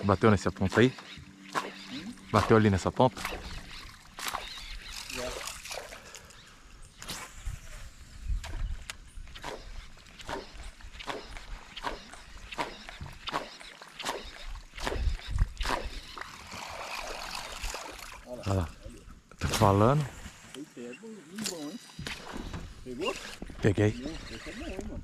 Bateu nessa ponta aí? Bateu ali nessa ponta? Olha lá. Tô falando. Pegou, bom, hein? Pegou? Peguei. Esse é bom, hein, mano.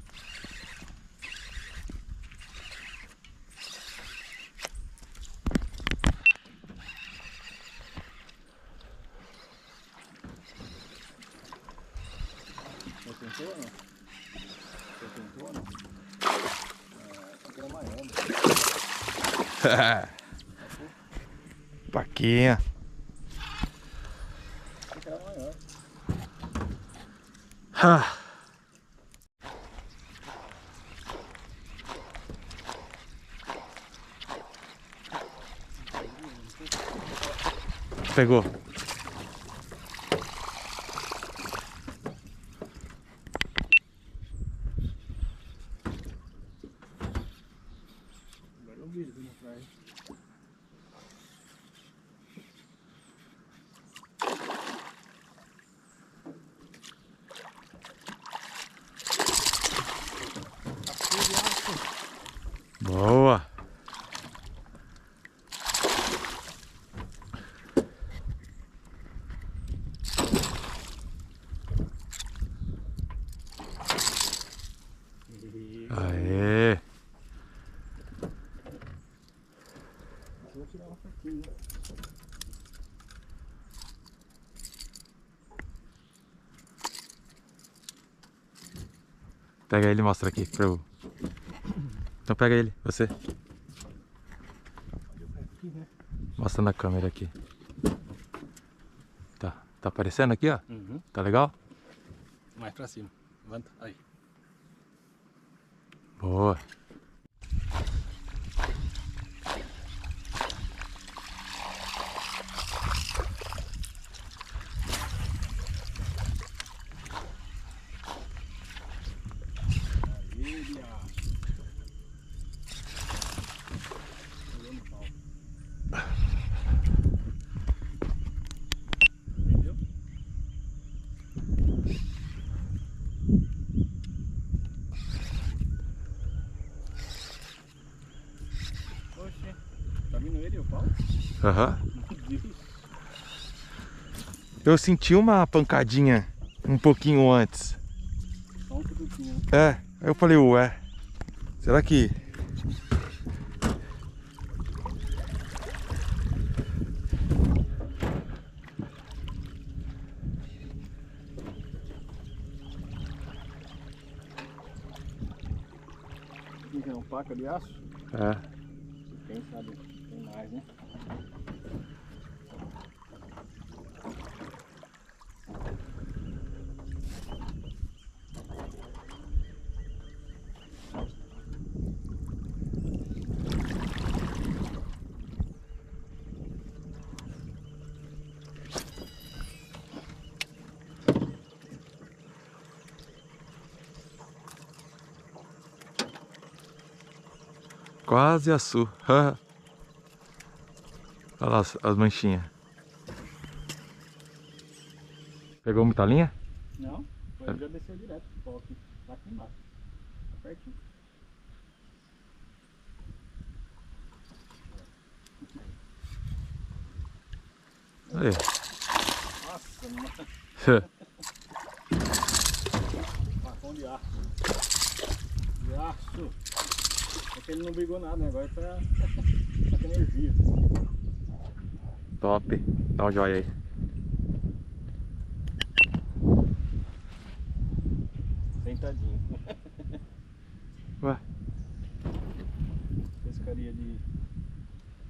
Você tentou ou não? Você tentou ou não? Era maior, mano. Paquinha. Era maior. Pegou. Agora eu vi vindo atrás. Boa. Aê. Vou tirar uma faquinha. Pega ele e mostra aqui pra eu. Então pega ele, você. Mostra na câmera aqui. Tá aparecendo aqui, ó? Uhum. Tá legal? Mais pra cima. Levanta. Aí. Boa. Aí, viado. Pegou no pau. Entendeu? Oxe. Tá vindo ele e o pau? Aham. Meu Deus. Eu senti uma pancadinha um pouquinho antes. Só um cutuquinho. É, aí eu falei, ué, será que... Aqui é um paca de aço? É. Quem sabe tem mais, né? Quase açu. Olha lá as manchinhas. Pegou muita linha? Não, ele já desceu direto pro pau aqui. Tá aqui embaixo. Tá pertinho. Aí. Nossa, mano. Facão de aço. De aço. É que ele não brigou nada, né? Agora tá com energia. Top. Dá um joinha aí. Sentadinho. Ué, Pescaria de...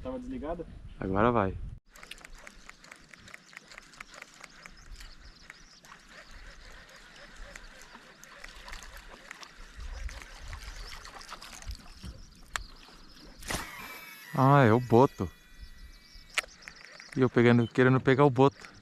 Tava desligada? agora vai. Ah, é o boto. E eu querendo pegar o boto.